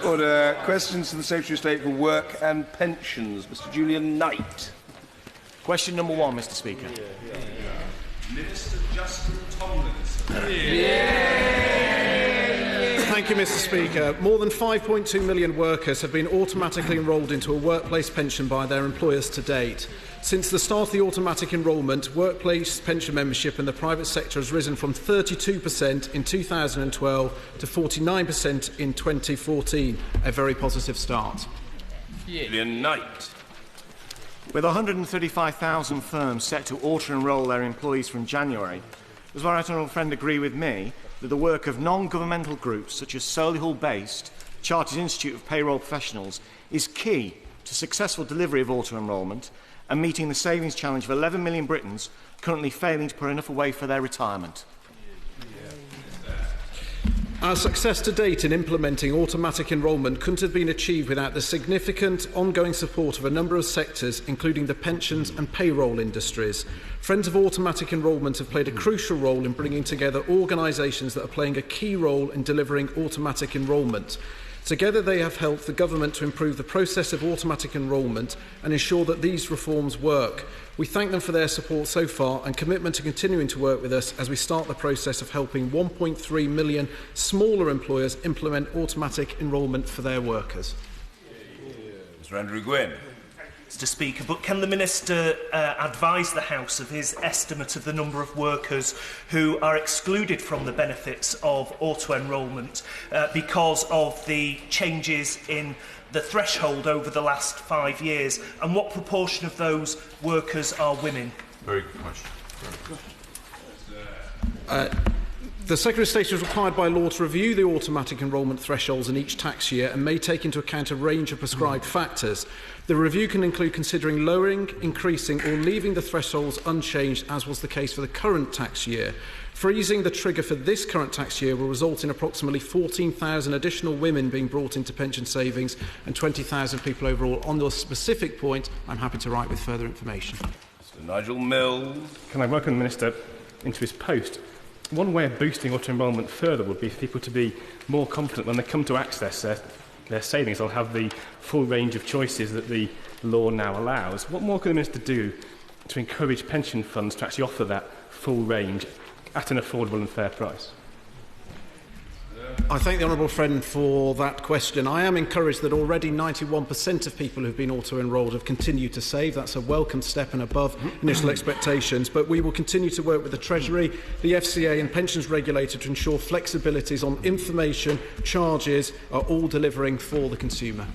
Order. Questions to the Secretary of State for Work and Pensions. Mr. Julian Knight. Question number 1, Mr. Speaker. Minister Justin Tomlinson. Thank you, Mr. Speaker. More than 5.2 million workers have been automatically enrolled into a workplace pension by their employers to date. Since the start of the automatic enrolment, workplace pension membership in the private sector has risen from 32% in 2012 to 49% in 2014. A very positive start. Julian Knight. With 135,000 firms set to auto-enrol their employees from January, does my right honourable friend agree with me that the work of non-governmental groups such as Solihull-based Chartered Institute of Payroll Professionals is key to successful delivery of auto-enrolment and meeting the savings challenge of 11 million Britons currently failing to put enough away for their retirement? Our success to date in implementing automatic enrolment couldn't have been achieved without the significant ongoing support of a number of sectors, including the pensions and payroll industries. Friends of Automatic Enrolment have played a crucial role in bringing together organisations that are playing a key role in delivering automatic enrolment. Together they have helped the government to improve the process of automatic enrolment and ensure that these reforms work. We thank them for their support so far and commitment to continuing to work with us as we start the process of helping 1.3 million smaller employers implement automatic enrolment for their workers. Mr. Andrew Gwynne. Mr. Speaker, but can the Minister advise the House of his estimate of the number of workers who are excluded from the benefits of auto-enrolment because of the changes in the threshold over the last 5 years, and what proportion of those workers are women? Very good question. The Secretary of State is required by law to review the automatic enrolment thresholds in each tax year and may take into account a range of prescribed factors. The review can include considering lowering, increasing or leaving the thresholds unchanged, as was the case for the current tax year. Freezing the trigger for this current tax year will result in approximately 14,000 additional women being brought into pension savings and 20,000 people overall. On the specific point, I'm happy to write with further information. Mr. Nigel Mills. Can I welcome the Minister into his post? One way of boosting auto-enrolment further would be for people to be more confident when they come to access their savings. They'll have the full range of choices that the law now allows. What more can the Minister do to encourage pension funds to actually offer that full range at an affordable and fair price? I thank the honourable friend for that question. I am encouraged that already 91% of people who have been auto-enrolled have continued to save. That's a welcome step and above initial expectations. But we will continue to work with the Treasury, the FCA and pensions regulator to ensure flexibilities on information, charges are all delivering for the consumer.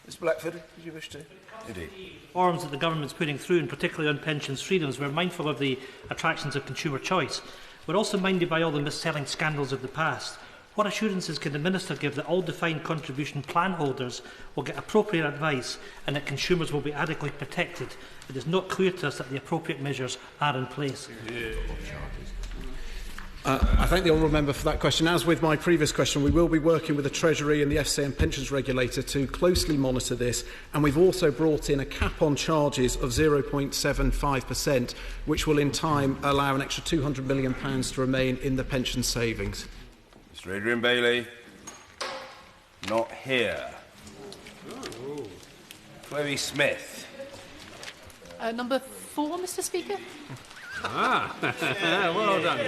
Mr. Blackford, did you wish to? Indeed. Reforms that the government is putting through, and particularly on pensions freedoms, we're mindful of the attractions of consumer choice. We're also minded by all the mis-selling scandals of the past. What assurances can the Minister give that all defined contribution plan holders will get appropriate advice and that consumers will be adequately protected? It is not clear to us that the appropriate measures are in place. I thank the honourable member for that question. As with my previous question, we will be working with the Treasury and the FCA and pensions regulator to closely monitor this, and we've also brought in a cap on charges of 0.75%, which will in time allow an extra £200 million to remain in the pension savings. Mr. Adrian Bailey. Not here. Chloe Smith. Number 4, Mr. Speaker. Well done.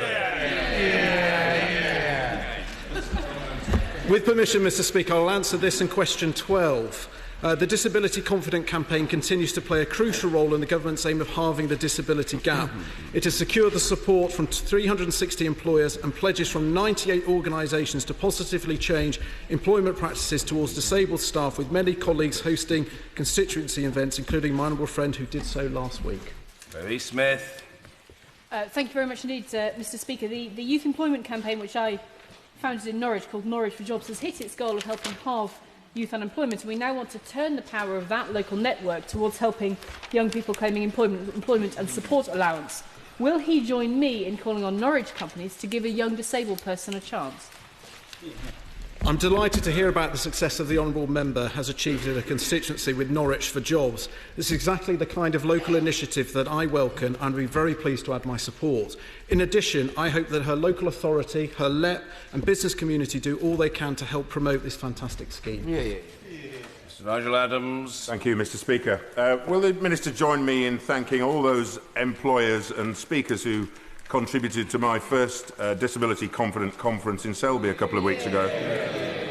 With permission, Mr. Speaker, I'll answer this in question 12. The Disability Confident campaign continues to play a crucial role in the government's aim of halving the disability gap. It has secured the support from 360 employers and pledges from 98 organisations to positively change employment practices towards disabled staff, with many colleagues hosting constituency events, including my honourable friend who did so last week. Chloe Smith. Thank you very much indeed, Mr. Speaker. The youth employment campaign, which I founded in Norwich, called Norwich for Jobs, has hit its goal of helping halve youth unemployment, and we now want to turn the power of that local network towards helping young people claiming employment and support allowance. Will he join me in calling on Norwich companies to give a young disabled person a chance? I'm delighted to hear about the success of the Honourable Member has achieved in a constituency with Norwich for Jobs. This is exactly the kind of local initiative that I welcome and would be very pleased to add my support. In addition, I hope that her local authority, her LEP and business community do all they can to help promote this fantastic scheme. Mr Nigel Adams. Thank you, Mr Speaker. Will the Minister join me in thanking all those employers and speakers who contributed to my first Disability Confident Conference in Selby a couple of weeks ago?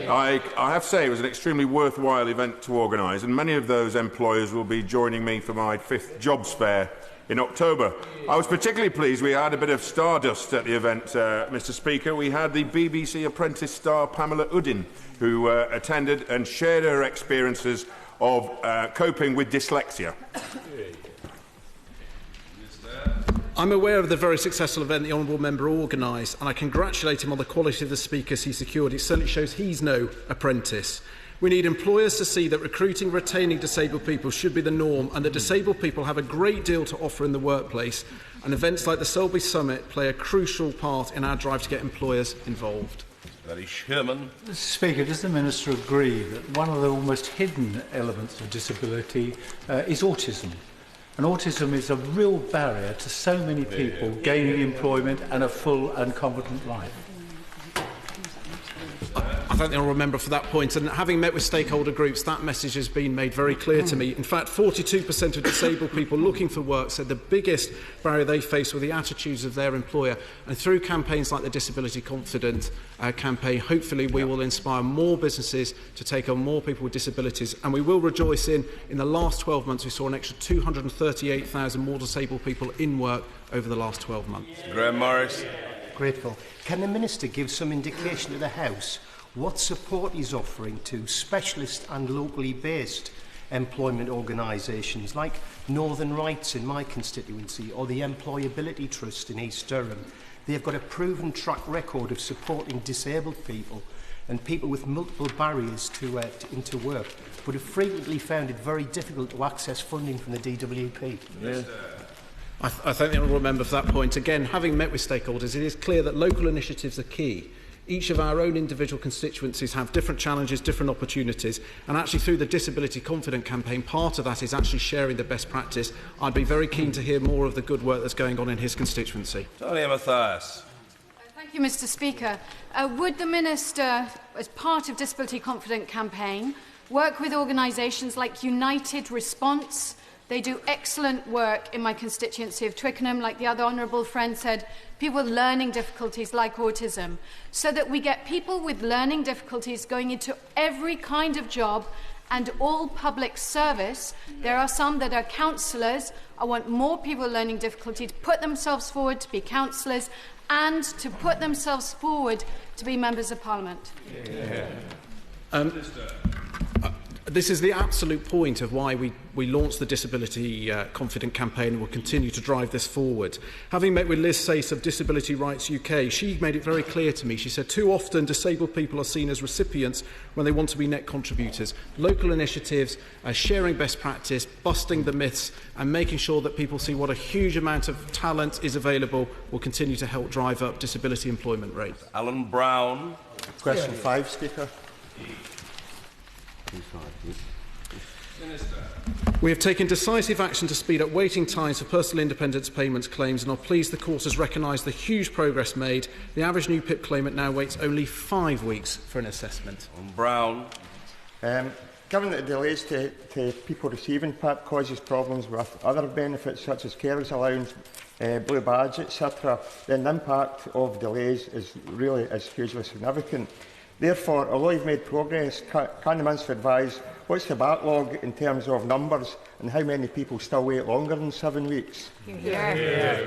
I have to say it was an extremely worthwhile event to organise, and many of those employers will be joining me for my 5th Jobs Fair in October. I was particularly pleased we had a bit of stardust at the event, Mr Speaker. We had the BBC Apprentice star Pamela Udin, who attended and shared her experiences of coping with dyslexia. I'm aware of the very successful event the Honourable Member organised, and I congratulate him on the quality of the speakers he secured. It certainly shows he's no apprentice. We need employers to see that recruiting and retaining disabled people should be the norm, and that disabled people have a great deal to offer in the workplace, and events like the Selby Summit play a crucial part in our drive to get employers involved. Sheerman. Mr Speaker, does the Minister agree that one of the almost hidden elements of disability is autism? And autism is a real barrier to so many people gaining employment and a full and competent life. I thank the Honourable Member for that point, and having met with stakeholder groups, that message has been made very clear to me. In fact, 42% of disabled people looking for work said the biggest barrier they face were the attitudes of their employer. And through campaigns like the Disability Confident campaign, hopefully we will inspire more businesses to take on more people with disabilities. And we will rejoice in the last 12 months, we saw an extra 238,000 more disabled people in work over the last 12 months. Grahame Morris. Grateful. Can the Minister give some indication to the House what support he's offering to specialist and locally based employment organisations like Northern Rights in my constituency or the Employability Trust in East Durham? They've got a proven track record of supporting disabled people and people with multiple barriers into work, but have frequently found it very difficult to access funding from the DWP. Yeah. I thank the Honourable Member for that point. Again, having met with stakeholders, it is clear that local initiatives are key. Each of our own individual constituencies have different challenges, different opportunities, and actually through the Disability Confident campaign, part of that is actually sharing the best practice. I'd be very keen to hear more of the good work that's going on in his constituency. Tania Mathias. Thank you, Mr Speaker. Would the Minister, as part of Disability Confident campaign, work with organisations like United Response? They do excellent work in my constituency of Twickenham, like the other honourable friend said, people with learning difficulties like autism, so that we get people with learning difficulties going into every kind of job and all public service. There are some that are counsellors. I want more people with learning difficulties to put themselves forward to be counsellors and to put themselves forward to be members of Parliament. This is the absolute point of why we launched the Disability Confident campaign and will continue to drive this forward. Having met with Liz Sace of Disability Rights UK, she made it very clear to me. She said, too often disabled people are seen as recipients when they want to be net contributors. Local initiatives, sharing best practice, busting the myths and making sure that people see what a huge amount of talent is available will continue to help drive up disability employment rates. Alan Brown. Question 5, Speaker. We have taken decisive action to speed up waiting times for personal independence payments claims and are pleased the court has recognised the huge progress made. The average new PIP claimant now waits only 5 weeks for an assessment. Brown. Given that delays to people receiving PIP causes problems with other benefits such as carers allowance, blue badge, etc., then the impact of delays is hugely significant. Therefore, although you've made progress, can the Minister advise what's the backlog in terms of numbers and how many people still wait longer than 7 weeks? Well,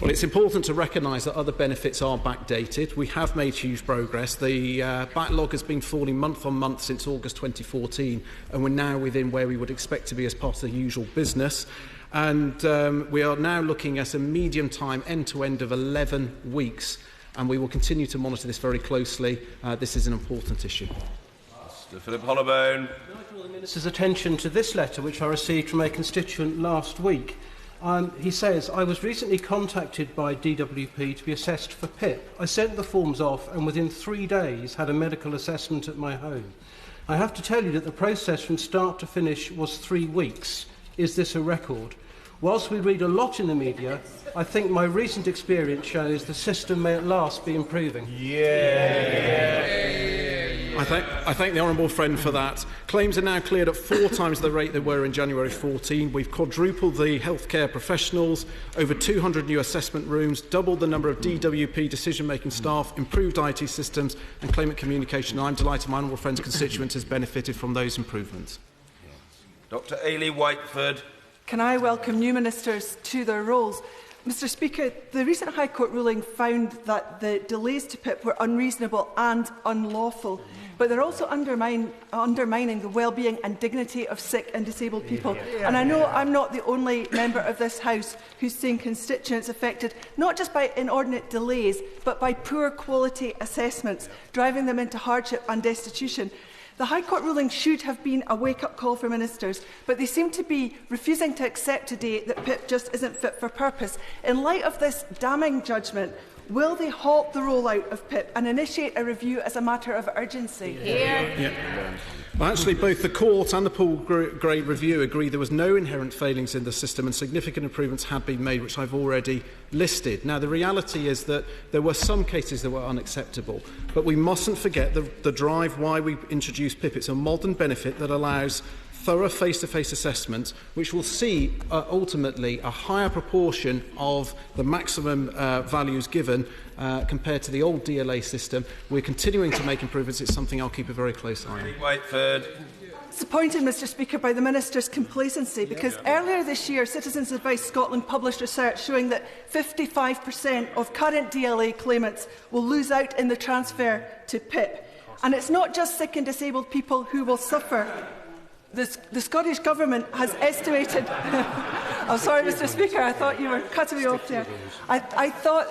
it's important to recognise that other benefits are backdated. We have made huge progress. The backlog has been falling month on month since August 2014, and we're now within where we would expect to be as part of the usual business. And we are now looking at a medium time end-to-end of 11 weeks. And we will continue to monitor this very closely. This is an important issue. Mr. Philip Hollowbone. I draw the Minister's attention to this letter which I received from a constituent last week. He says, I was recently contacted by DWP to be assessed for PIP. I sent the forms off and within 3 days had a medical assessment at my home. I have to tell you that the process from start to finish was 3 weeks. Is this a record? Whilst we read a lot in the media, I think my recent experience shows the system may at last be improving. I thank the honourable friend for that. Claims are now cleared at 4 times the rate they were in January 14. We've quadrupled the healthcare professionals, over 200 new assessment rooms, doubled the number of DWP decision-making staff, improved IT systems and claimant communication. I'm delighted my honourable friend's constituent has benefited from those improvements. Dr Ailey Whiteford. Can I welcome new ministers to their roles? Mr Speaker, the recent High Court ruling found that the delays to PIP were unreasonable and unlawful, but they're also undermining the well-being and dignity of sick and disabled people. And I know I'm not the only member of this House who's seen constituents affected not just by inordinate delays, but by poor quality assessments, driving them into hardship and destitution. The High Court ruling should have been a wake-up call for ministers, but they seem to be refusing to accept today that PIP just isn't fit for purpose. In light of this damning judgment, will they halt the rollout of PIP and initiate a review as a matter of urgency? Well, actually, both the Court and the Paul Gray Review agree there was no inherent failings in the system and significant improvements had been made, which I've already listed. Now, the reality is that there were some cases that were unacceptable, but we mustn't forget the drive why we introduced PIP. It's a modern benefit that allows thorough face-to-face assessment, which will see ultimately a higher proportion of the maximum values given compared to the old DLA system. We're continuing to make improvements. It's something I'll keep a very close eye on. Whiteford. Disappointed, Mr Speaker, by the Minister's complacency, because earlier this year Citizens Advice Scotland published research showing that 55% of current DLA claimants will lose out in the transfer to PIP. And it's not just sick and disabled people who will suffer. The Scottish Government has estimated... I'm sorry, Mr Speaker, I thought you were cutting me off there. I thought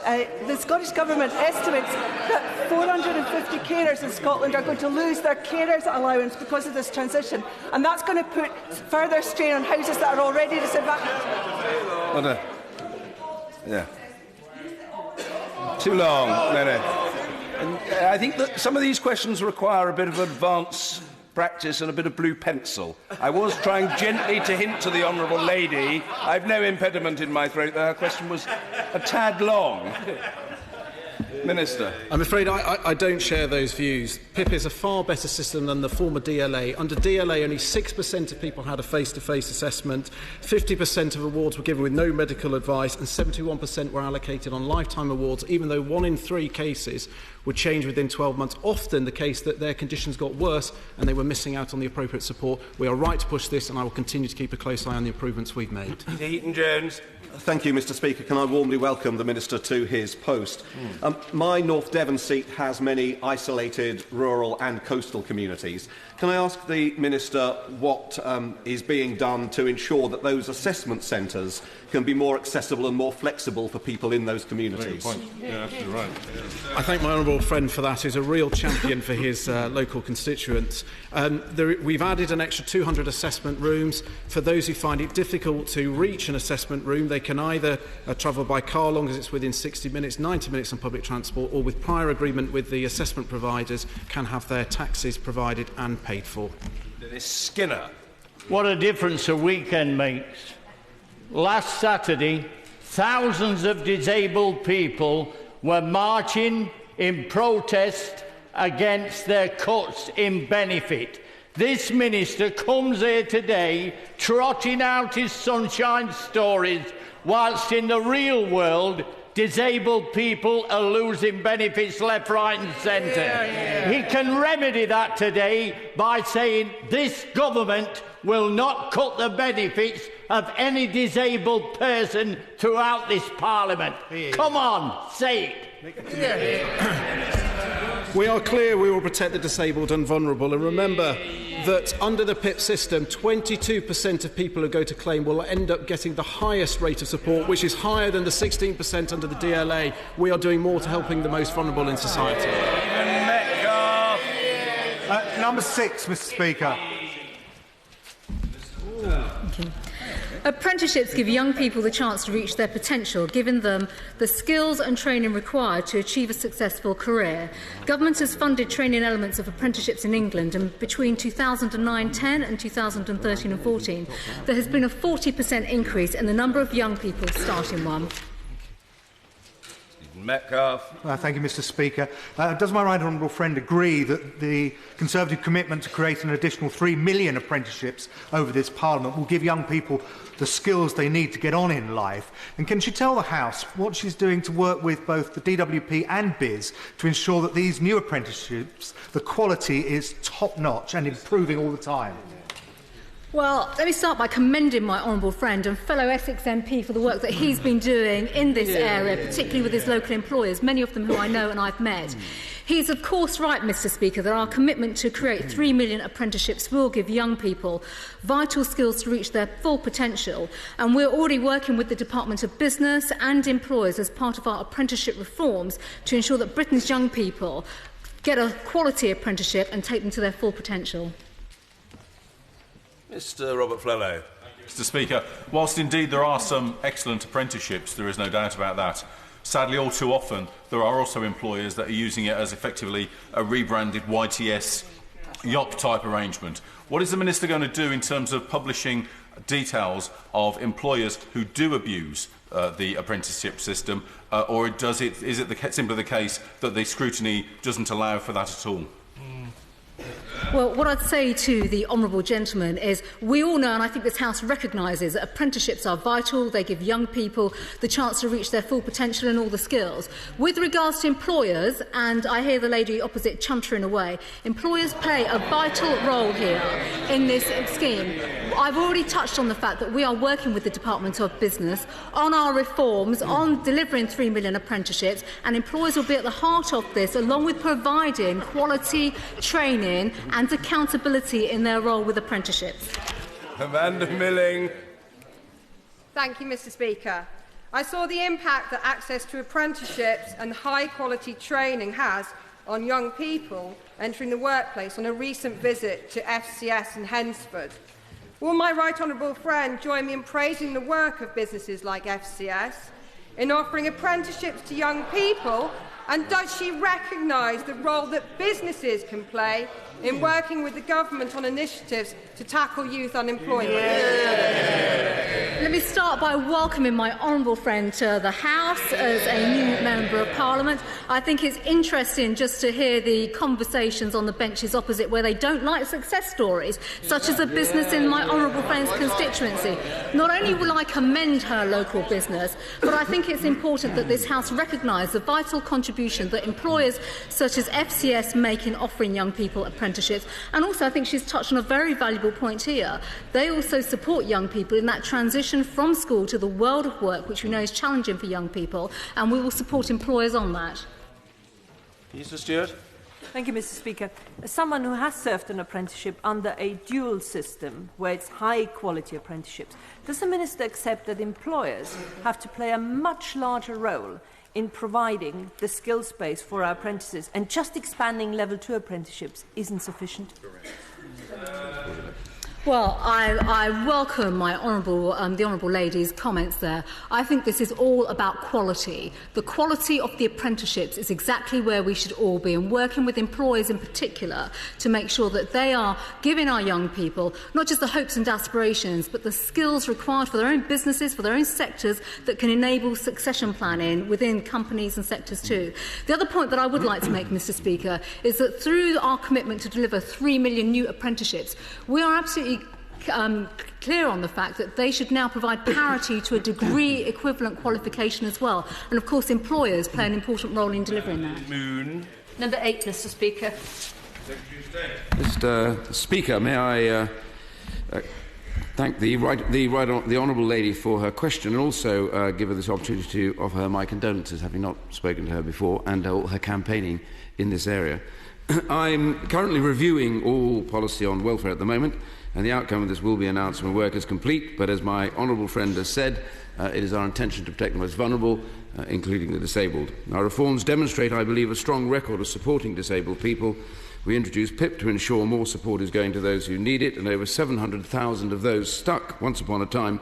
the Scottish Government estimates that 450 carers in Scotland are going to lose their carers allowance because of this transition, and that's going to put further strain on houses that are already disadvantaged. Too long. No. And, I think that some of these questions require a bit of advance practice and a bit of blue pencil. I was trying gently to hint to the honourable lady. I've no impediment in my throat. Her question was a tad long. Minister. I'm afraid I don't share those views. PIP is a far better system than the former DLA. Under DLA, only 6% of people had a face-to-face assessment, 50% of awards were given with no medical advice, and 71% were allocated on lifetime awards, even though 1 in 3 cases would change within 12 months, often the case that their conditions got worse and they were missing out on the appropriate support. We are right to push this, and I will continue to keep a close eye on the improvements we've made. Heaton-Jones. Thank you, Mr Speaker. Can I warmly welcome the Minister to his post. My North Devon seat has many isolated rural and coastal communities. Can I ask the Minister what is being done to ensure that those assessment centres can be more accessible and more flexible for people in those communities? Absolutely right. I thank my honourable friend for that. He's a real champion for his local constituents. We've added an extra 200 assessment rooms. For those who find it difficult to reach an assessment room, they can either travel by car, long as it's within 60 minutes, 90 minutes on public transport, or with prior agreement with the assessment providers, can have their taxes provided and paid for. Dennis Skinner. What a difference a weekend makes. Last Saturday, thousands of disabled people were marching in protest against their cuts in benefit. This minister comes here today trotting out his sunshine stories, whilst in the real world disabled people are losing benefits left, right and centre. He can remedy that today by saying this government will not cut the benefits of any disabled person throughout this Parliament. Come on, say it. We are clear we will protect the disabled and vulnerable, and remember that under the PIP system, 22% of people who go to claim will end up getting the highest rate of support, which is higher than the 16% under the DLA. We are doing more to helping the most vulnerable in society. Number 6, Mr Speaker. Apprenticeships give young people the chance to reach their potential, giving them the skills and training required to achieve a successful career. Government has funded training elements of apprenticeships in England, and between 2009-10 and 2013-14, there has been a 40% increase in the number of young people starting one. Metcalfe. Thank you, Mr. Speaker. Does my right honourable friend agree that the Conservative commitment to create an additional 3 million apprenticeships over this Parliament will give young people the skills they need to get on in life? And can she tell the House what she's doing to work with both the DWP and BIS to ensure that these new apprenticeships, the quality is top-notch and improving all the time? Well, let me start by commending my honourable friend and fellow Essex MP for the work that he's been doing in this area, particularly with his local employers, many of them who I know and I've met. He's of course right, Mr. Speaker, that our commitment to create 3 million apprenticeships will give young people vital skills to reach their full potential, and we're already working with the Department of Business and employers as part of our apprenticeship reforms to ensure that Britain's young people get a quality apprenticeship and take them to their full potential. Mr. Robert Flello. Mr. Speaker, whilst indeed there are some excellent apprenticeships, there is no doubt about that, sadly all too often there are also employers that are using it as effectively a rebranded YTS YOP type arrangement. What is the Minister going to do in terms of publishing details of employers who do abuse the apprenticeship system, or is it simply the case that the scrutiny doesn't allow for that at all? Well, what I'd say to the honourable gentleman is we all know, and I think this House recognises, that apprenticeships are vital. They give young people the chance to reach their full potential and all the skills. With regards to employers, and I hear the lady opposite chuntering away, employers play a vital role here in this scheme. I've already touched on the fact that we are working with the Department of Business on our reforms, on delivering 3 million apprenticeships, and employers will be at the heart of this, along with providing quality training and accountability in their role with apprenticeships. Amanda Milling. Thank you, Mr. Speaker. I saw the impact that access to apprenticeships and high-quality training has on young people entering the workplace on a recent visit to FCS in Hensford. Will my right honourable friend join me in praising the work of businesses like FCS in offering apprenticeships to young people, and does she recognise the role that businesses can play in working with the government on initiatives to tackle youth unemployment? Let me start by welcoming my honourable friend to the House as a new Member of Parliament. I think it's interesting just to hear the conversations on the benches opposite where they don't like success stories, such as a business in my honourable friend's constituency. Not only will I commend her local business, but I think it's important that this House recognise the vital contribution that employers such as FCS make in offering young people apprenticeships. And also I think she's touched on a very valuable point here. They also support young people in that transition from school to the world of work, which we know is challenging for young people, and we will support employers on that. Mr. Stewart. Thank you, Mr. Speaker. As someone who has served an apprenticeship under a dual system, where it's high-quality apprenticeships, does the Minister accept that employers have to play a much larger role in providing the skills base for our apprentices, and just expanding level 2 apprenticeships isn't sufficient? Well, I welcome my the honourable lady's comments there. I think this is all about quality. The quality of the apprenticeships is exactly where we should all be, and working with employers in particular to make sure that they are giving our young people not just the hopes and aspirations, but the skills required for their own businesses, for their own sectors, that can enable succession planning within companies and sectors too. The other point that I would like to make, Mr. Speaker, is that through our commitment to deliver 3 million new apprenticeships, we are absolutely clear on the fact that they should now provide parity to a degree equivalent qualification as well. And of course employers play an important role in delivering that. Moon. Number 8, Mr. Speaker. Mr. Speaker, may I thank the honourable lady for her question, and also give her this opportunity to offer her my condolences, having not spoken to her before, and all her campaigning in this area. I'm currently reviewing all policy on welfare at the moment, and the outcome of this will be announced when work is complete. But as my honourable friend has said, it is our intention to protect the most vulnerable, including the disabled. Our reforms demonstrate, I believe, a strong record of supporting disabled people, We introduced PIP to ensure more support is going to those who need it, and over 700,000 of those stuck once upon a time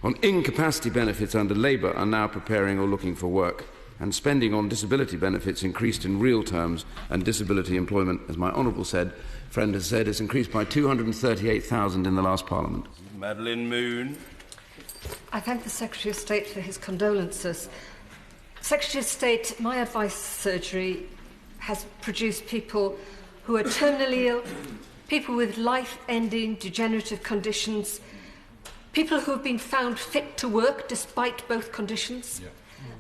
on incapacity benefits under Labour are now preparing or looking for work. And spending on disability benefits increased in real terms, and disability employment, as my honourable friend has said, has increased by 238,000 in the last Parliament. Madeline Moon. I thank the Secretary of State for his condolences. Secretary of State, my advice surgery has produced people who are terminally ill, people with life-ending degenerative conditions, people who have been found fit to work despite both conditions,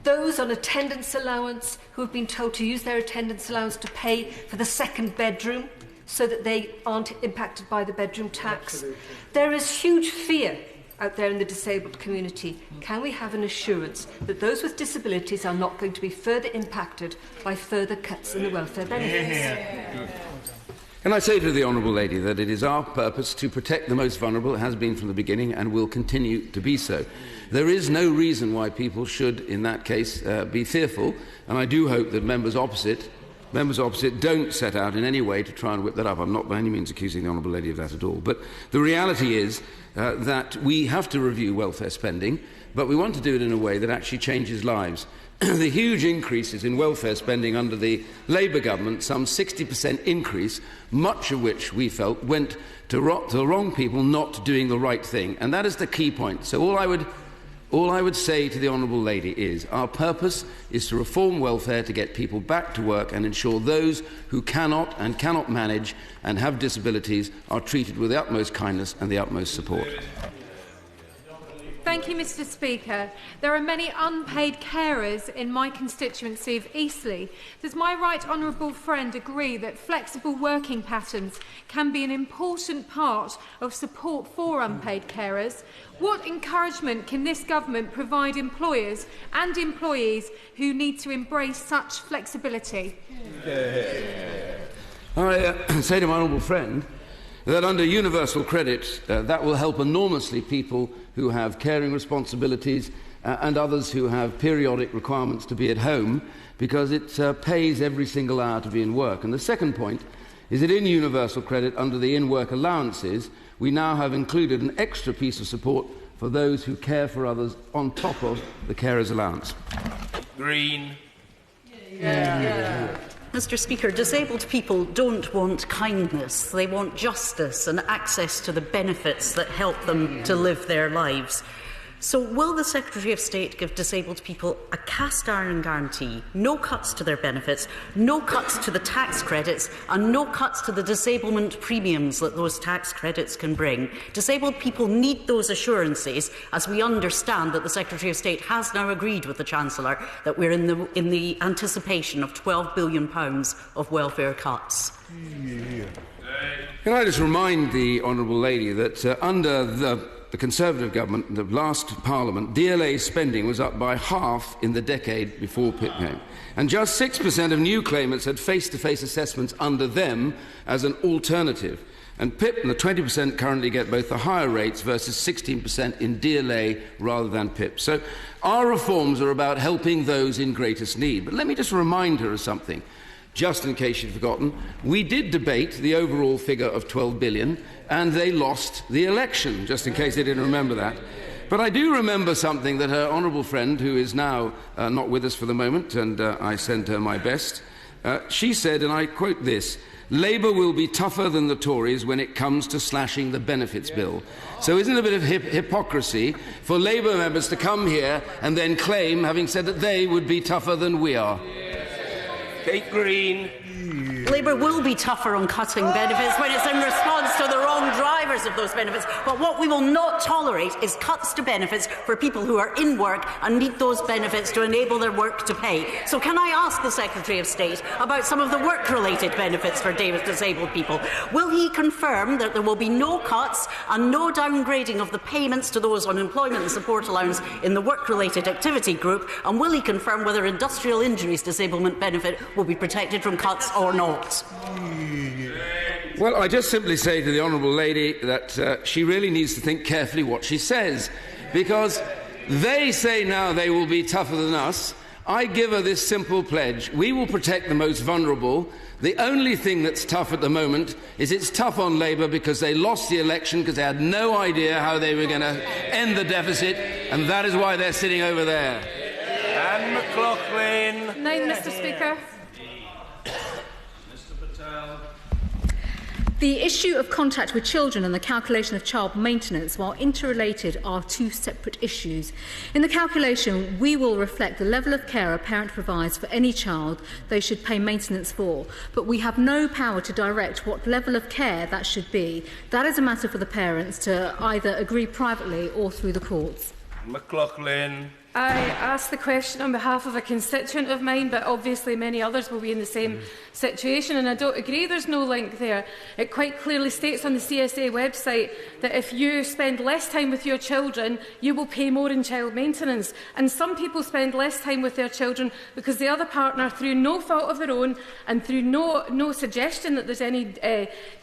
those on attendance allowance who have been told to use their attendance allowance to pay for the second bedroom so that they aren't impacted by the bedroom tax. Absolutely. There is huge fear out there in the disabled community. Can we have an assurance that those with disabilities are not going to be further impacted by further cuts in the welfare benefits? Can I say to the Honourable Lady that it is our purpose to protect the most vulnerable. It has been from the beginning and will continue to be so. There is no reason why people should, in that case, be fearful, and I do hope that members opposite don't set out in any way to try and whip that up. I'm not by any means accusing the Honourable Lady of that at all. But the reality is that we have to review welfare spending, but we want to do it in a way that actually changes lives. The huge increases in welfare spending under the Labour government, some 60% increase, much of which we felt went to the wrong people not doing the right thing. And that is the key point. So all I would say to the Honourable Lady is our purpose is to reform welfare to get people back to work and ensure those who cannot manage and have disabilities are treated with the utmost kindness and the utmost support. Thank you, Mr. Speaker. There are many unpaid carers in my constituency of Eastleigh. Does my right honourable friend agree that flexible working patterns can be an important part of support for unpaid carers? What encouragement can this government provide employers and employees who need to embrace such flexibility? I say to my honourable friend that under universal credit, that will help enormously people who have caring responsibilities and others who have periodic requirements to be at home, because it pays every single hour to be in work. And the second point is that in universal credit, under the in-work allowances, we now have included an extra piece of support for those who care for others on top of the carer's allowance. Green. Mr. Speaker, disabled people don't want kindness. They want justice and access to the benefits that help them to live their lives. So will the Secretary of State give disabled people a cast-iron guarantee, no cuts to their benefits, no cuts to the tax credits, and no cuts to the disablement premiums that those tax credits can bring? Disabled people need those assurances, as we understand that the Secretary of State has now agreed with the Chancellor that we're in the anticipation of £12 billion of welfare cuts. Can I just remind the Honourable Lady that under the Conservative government, the last Parliament, DLA spending was up by half in the decade before PIP came. And just 6% of new claimants had face-to-face assessments under them as an alternative. And PIP and the 20% currently get both the higher rates versus 16% in DLA rather than PIP. So our reforms are about helping those in greatest need. But let me just remind her of something. Just in case you've forgotten, we did debate the overall figure of £12 billion, and they lost the election, just in case they didn't remember that. But I do remember something that her honourable friend, who is now not with us for the moment, and I send her my best, she said, and I quote this, "Labour will be tougher than the Tories when it comes to slashing the benefits bill." So isn't it a bit of hypocrisy for Labour members to come here and then claim, having said that they would be tougher than we are? Kate Green. Labour will be tougher on cutting benefits when it's in response to the wrong drivers of those benefits. But what we will not tolerate is cuts to benefits for people who are in work and need those benefits to enable their work to pay. So can I ask the Secretary of State about some of the work-related benefits for disabled people? Will he confirm that there will be no cuts and no downgrading of the payments to those on employment and support allowance in the work-related activity group? And will he confirm whether industrial injuries disablement benefit will be protected from cuts or not? Well, I just simply say to the Honourable Lady that she really needs to think carefully what she says, because they say now they will be tougher than us. I give her this simple pledge. We will protect the most vulnerable. The only thing that's tough at the moment is it's tough on Labour because they lost the election because they had no idea how they were going to end the deficit, and that is why they're sitting over there. Anne McLaughlin. 9, Mr. Speaker. The issue of contact with children and the calculation of child maintenance, while interrelated, are two separate issues. In the calculation, we will reflect the level of care a parent provides for any child they should pay maintenance for, but we have no power to direct what level of care that should be. That is a matter for the parents to either agree privately or through the courts. McLaughlin. I asked the question on behalf of a constituent of mine, but obviously many others will be in the same situation, and I don't agree there's no link there. It quite clearly states on the CSA website that if you spend less time with your children, you will pay more in child maintenance. And some people spend less time with their children because the other partner, through no fault of their own and through no suggestion that there's any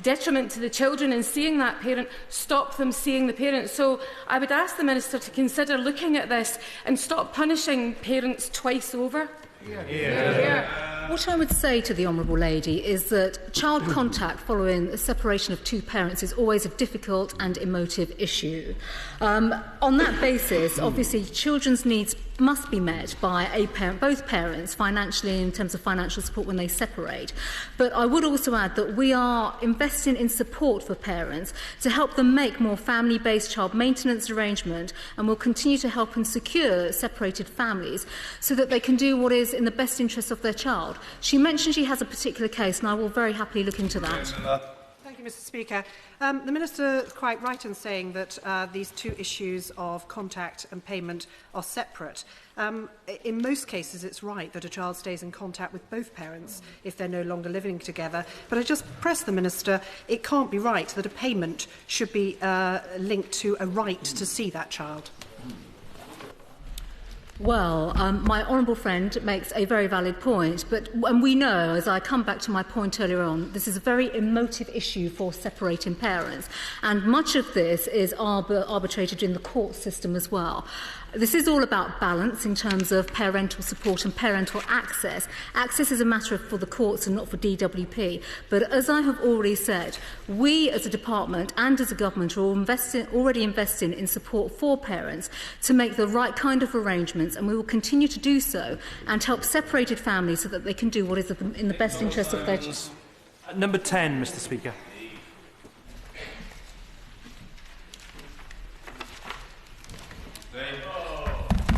detriment to the children in seeing that parent, stop them seeing the parent. So I would ask the Minister to consider looking at this and stop punishing parents twice over. What I would say to the Honourable Lady is that child contact following a separation of two parents is always a difficult and emotive issue. On that basis, obviously, children's needs must be met by a parent, both parents, financially, in terms of financial support when they separate. But I would also add that we are investing in support for parents to help them make more family-based child maintenance arrangement, and will continue to help and secure separated families so that they can do what is in the best interest of their child. She mentioned she has a particular case, and I will very happily look into that. Thank you, Mr. Speaker. The Minister is quite right in saying that these two issues of contact and payment are separate. In most cases, it's right that a child stays in contact with both parents if they're no longer living together. But I just press the Minister, it can't be right that a payment should be linked to a right to see that child. Well, my honourable friend makes a very valid point, and we know, as I come back to my point earlier on, this is a very emotive issue for separating parents, and much of this is arbitrated in the court system as well. This is all about balance in terms of parental support and parental access. Access is a matter for the courts and not for DWP. But as I have already said, we as a department and as a government are already investing in support for parents to make the right kind of arrangements, and we will continue to do so and help separated families so that they can do what is in the best interest of their children. Number 10, Mr. Speaker.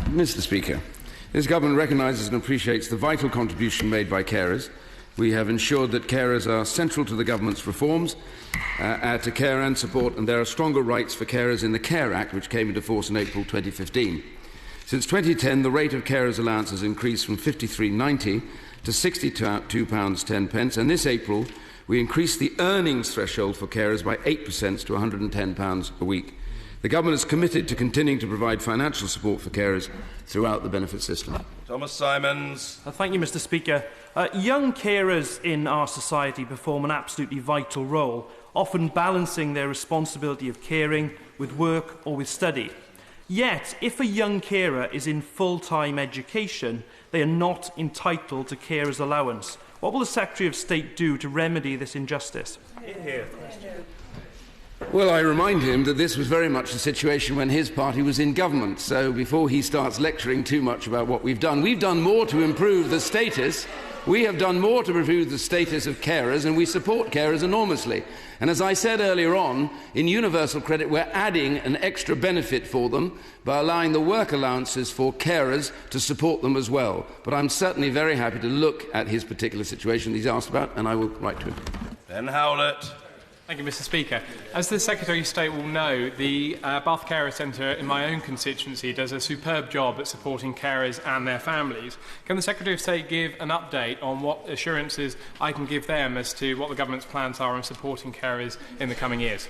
Mr. Speaker, this government recognises and appreciates the vital contribution made by carers. We have ensured that carers are central to the government's reforms to care and support, and there are stronger rights for carers in the Care Act, which came into force in April 2015. Since 2010, the rate of carers' allowance has increased from £53.90 to £62.10, and this April we increased the earnings threshold for carers by 8% to £110 a week. The government is committed to continuing to provide financial support for carers throughout the benefit system. Thomas Simons. Thank you, Mr. Speaker. Young carers in our society perform an absolutely vital role, often balancing their responsibility of caring with work or with study. Yet, if a young carer is in full-time education, they are not entitled to carers' allowance. What will the Secretary of State do to remedy this injustice? Well, I remind him that this was very much the situation when his party was in government, so before he starts lecturing too much about what we've done more to improve the status. We have done more to improve the status of carers, and we support carers enormously. And as I said earlier on, in universal credit, we're adding an extra benefit for them by allowing the work allowances for carers to support them as well. But I'm certainly very happy to look at his particular situation he's asked about, and I will write to him. Ben Howlett. Thank you, Mr. Speaker. As the Secretary of State will know, the Bath Carer Centre in my own constituency does a superb job at supporting carers and their families. Can the Secretary of State give an update on what assurances I can give them as to what the government's plans are on supporting carers in the coming years?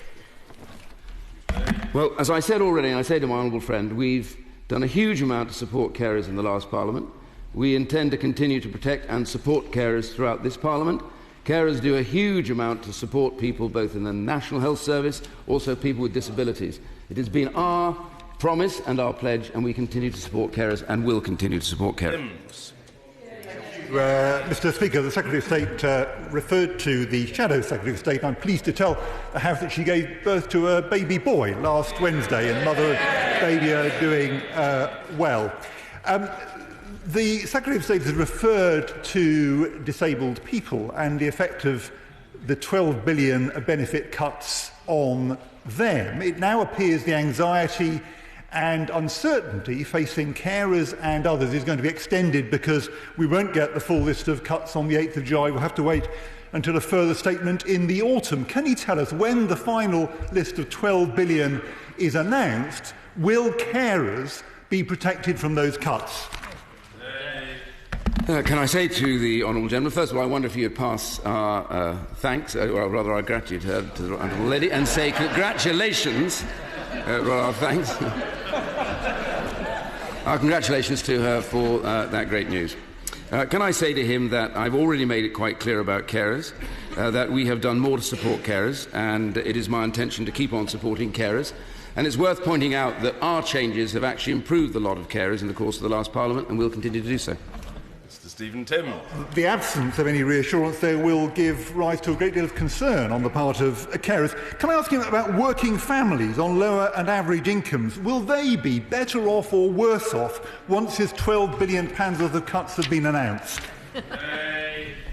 Well, as I said already, and I say to my honourable friend, we've done a huge amount to support carers in the last Parliament. We intend to continue to protect and support carers throughout this Parliament. Carers do a huge amount to support people both in the National Health Service, also people with disabilities. It has been our promise and our pledge, and we continue to support carers and will continue to support carers. Mr. Speaker, the Secretary of State referred to the Shadow Secretary of State. I'm pleased to tell the House that she gave birth to a baby boy last Wednesday, and mother and baby are doing well. The Secretary of State has referred to disabled people and the effect of the 12 billion benefit cuts on them. It now appears the anxiety and uncertainty facing carers and others is going to be extended because we won't get the full list of cuts on the 8th of July. We'll have to wait until a further statement in the autumn. Can you tell us when the final list of 12 billion is announced? Will carers be protected from those cuts? Can I say to the honourable gentleman, first of all, I wonder if you would pass our thanks, or rather our gratitude to the honourable lady, and say congratulations, our thanks, our congratulations to her for that great news. Can I say to him that I've already made it quite clear about carers, that we have done more to support carers, and it is my intention to keep on supporting carers. And it's worth pointing out that our changes have actually improved the lot of carers in the course of the last Parliament, and will continue to do so. Stephen Tim. The absence of any reassurance there will give rise to a great deal of concern on the part of carers. Can I ask him about working families on lower and average incomes? Will they be better off or worse off once his £12 billion worth of cuts have been announced?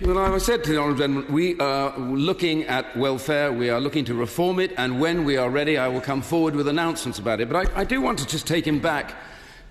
Well, I said to the honourable gentleman, we are looking at welfare, we are looking to reform it, and when we are ready, I will come forward with announcements about it. But I do want to just take him back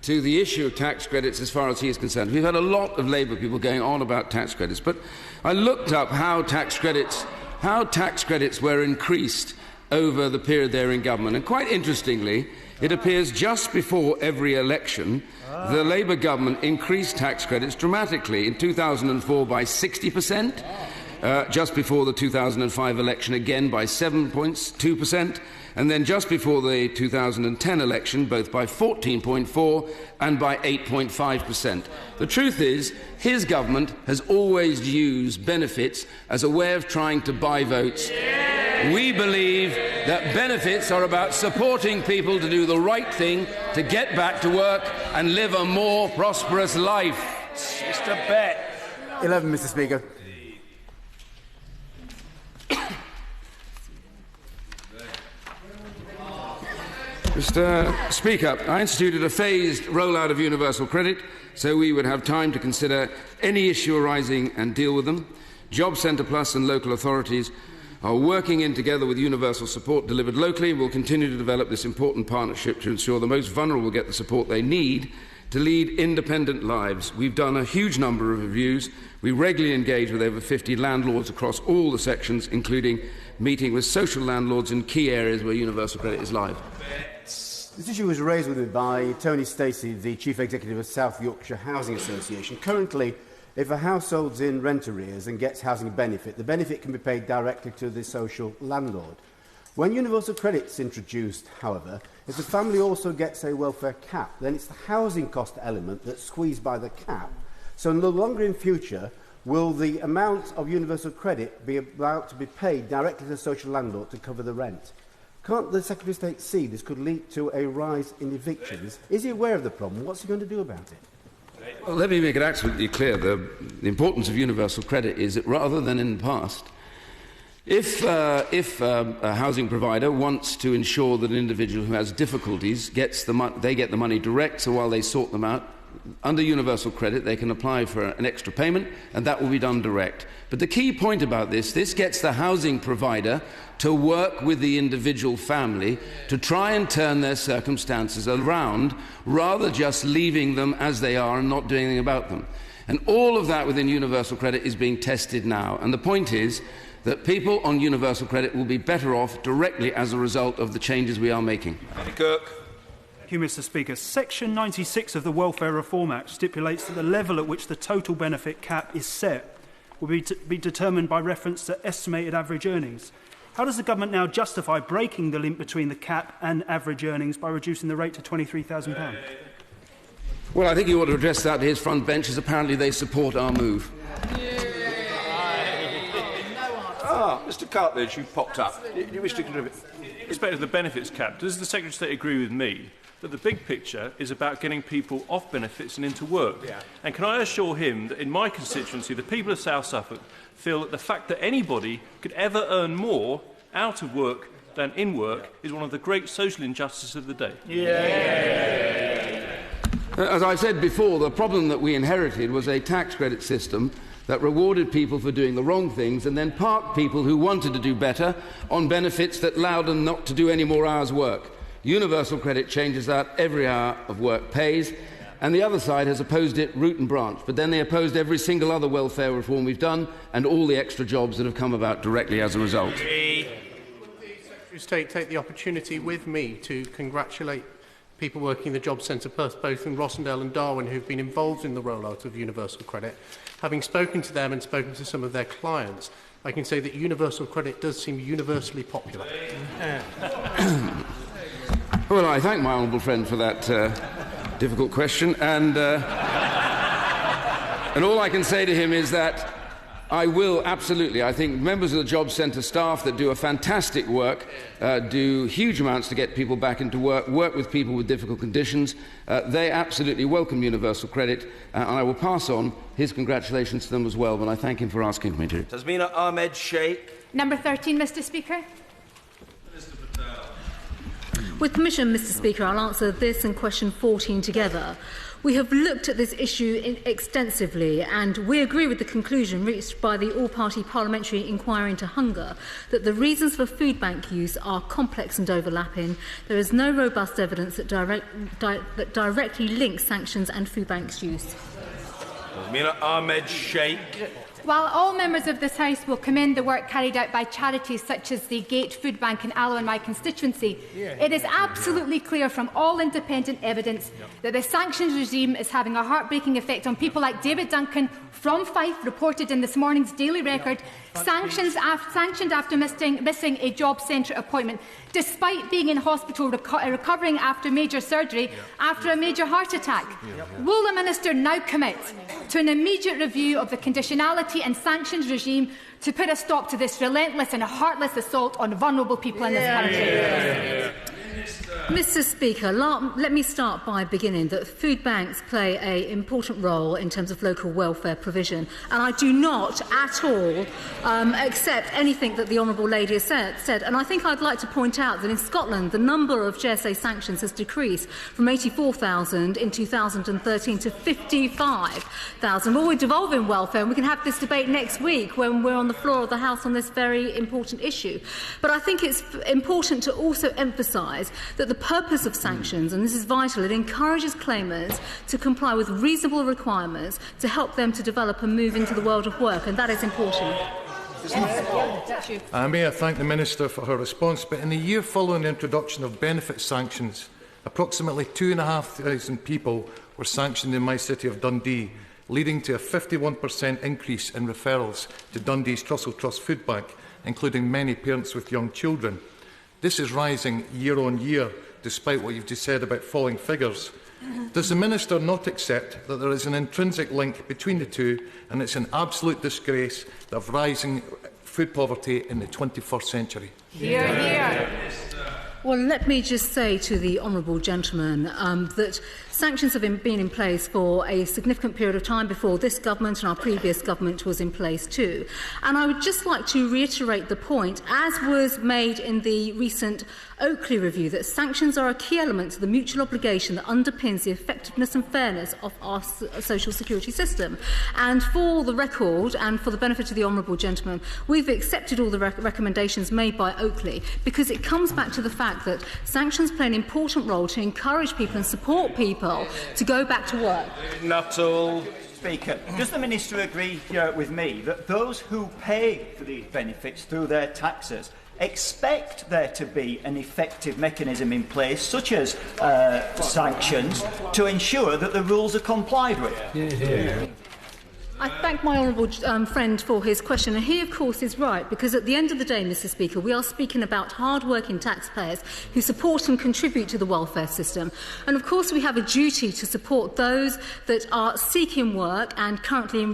to the issue of tax credits as far as he is concerned. We've had a lot of Labour people going on about tax credits, but I looked up how tax credits were increased over the period they were in government, and quite interestingly, it appears just before every election, the Labour government increased tax credits dramatically. In 2004 by 60%, just before the 2005 election again by 7.2%, and then just before the 2010 election, both by 14.4% and by 8.5%. The truth is, his government has always used benefits as a way of trying to buy votes. We believe that benefits are about supporting people to do the right thing, to get back to work and live a more prosperous life. Mr. Bett. 11, Mr. Speaker. Mr. Speaker, I instituted a phased rollout of universal credit so we would have time to consider any issue arising and deal with them. Job Centre Plus and local authorities are working in together with universal support delivered locally and will continue to develop this important partnership to ensure the most vulnerable get the support they need to lead independent lives. We've done a huge number of reviews. We regularly engage with over 50 landlords across all the sections, including meeting with social landlords in key areas where universal credit is live. This issue was raised with me by Tony Stacey, the Chief Executive of South Yorkshire Housing Association. Currently, if a household's in rent arrears and gets housing benefit, the benefit can be paid directly to the social landlord. When universal credit's introduced, however, if the family also gets a welfare cap, then it's the housing cost element that's squeezed by the cap. So no longer in future will the amount of universal credit be about to be paid directly to the social landlord to cover the rent. Can't the Secretary of State see this could lead to a rise in evictions? Is he aware of the problem? What's he going to do about it? Well, let me make it absolutely clear. The importance of universal credit is that rather than in the past, if a housing provider wants to ensure that an individual who has difficulties they get the money direct, so while they sort them out, under universal credit they can apply for an extra payment and that will be done direct. But the key point about this gets the housing provider to work with the individual family to try and turn their circumstances around rather just leaving them as they are and not doing anything about them. And all of that within universal credit is being tested now. And the point is that people on universal credit will be better off directly as a result of the changes we are making. Kirk. Thank you, Mr. Speaker. Section 96 of the Welfare Reform Act stipulates that the level at which the total benefit cap is set will be determined by reference to estimated average earnings. How does the government now justify breaking the link between the cap and average earnings by reducing the rate to £23,000? Well, I think you ought to address that to his front bench, as apparently they support our move. Mr Cartledge, you've popped up. Do you wish to contribute? In respect of the benefits cap, does the Secretary of State agree with me that the big picture is about getting people off benefits and into work? Yeah. And can I assure him that in my constituency, the people of South Suffolk feel that the fact that anybody could ever earn more out of work than in work is one of the great social injustices of the day? As I said before, the problem that we inherited was a tax credit system that rewarded people for doing the wrong things and then parked people who wanted to do better on benefits that allowed them not to do any more hours' work. Universal credit changes that every hour of work pays, and the other side has opposed it root and branch. But then they opposed every single other welfare reform we've done and all the extra jobs that have come about directly as a result. Would the Secretary of State take the opportunity with me to congratulate people working in the Job Centre both in Rossendale and Darwin who've been involved in the rollout of universal credit? Having spoken to them and spoken to some of their clients, I can say that universal credit does seem universally popular. Well, I thank my honourable friend for that difficult question, and all I can say to him is that I will absolutely. I think members of the Job Centre staff that do a fantastic work, do huge amounts to get people back into work, work with people with difficult conditions. They absolutely welcome universal credit, and I will pass on his congratulations to them as well, but I thank him for asking me to. Tasmina Ahmed Sheikh. Number 13, Mr Speaker. With permission, Mr Speaker, I'll answer this and question 14 together. We have looked at this issue extensively, and we agree with the conclusion reached by the all-party parliamentary inquiry into hunger that the reasons for food bank use are complex and overlapping. There is no robust evidence that directly links sanctions and food banks use. Tasmina Ahmed Sheikh. While all members of this House will commend the work carried out by charities such as the Gate Food Bank in Alloa in my constituency, it is absolutely clear from all independent evidence that the sanctions regime is having a heartbreaking effect on people like David Duncan from Fife, reported in this morning's Daily Record, sanctioned after missing a job centre appointment, despite being in hospital recovering after major surgery after a major heart attack. Will the Minister now commit to an immediate review of the conditionality and sanctions regime to put a stop to this relentless and heartless assault on vulnerable people in this country? Mr Speaker, let me start by beginning that food banks play an important role in terms of local welfare provision, and I do not at all accept anything that the Honourable Lady has said. And I think I'd like to point out that in Scotland the number of GSA sanctions has decreased from 84,000 in 2013 to 55,000. Well, we're devolving welfare, and we can have this debate next week when we're on the floor of the House on this very important issue. But I think it's important to also emphasise that the purpose of sanctions, and this is vital, it encourages claimants to comply with reasonable requirements to help them to develop and move into the world of work, and that is important. May I thank the Minister for her response, but in the year following the introduction of benefit sanctions, approximately 2,500 people were sanctioned in my city of Dundee, leading to a 51% increase in referrals to Dundee's Trussell Trust Food Bank, including many parents with young children. This is rising year on year, despite what you've just said about falling figures. Does the Minister not accept that there is an intrinsic link between the two, and it's an absolute disgrace of rising food poverty in the 21st century? Hear, hear. Well, let me just say to the honourable gentleman that sanctions have been in place for a significant period of time before this government, and our previous government was in place too. And I would just like to reiterate the point, as was made in the recent Oakley review, that sanctions are a key element to the mutual obligation that underpins the effectiveness and fairness of our social security system. And for the record, and for the benefit of the honourable gentleman, we've accepted all the recommendations made by Oakley, because it comes back to the fact that sanctions play an important role to encourage people and support people to go back to work. Nuttall. Speaker, does the Minister agree with me that those who pay for these benefits through their taxes expect there to be an effective mechanism in place, such as sanctions, to ensure that the rules are complied with? I thank my honourable friend for his question, and he, of course, is right, because at the end of the day, Mr Speaker, we are speaking about hard-working taxpayers who support and contribute to the welfare system. And, of course, we have a duty to support those that are seeking work and currently in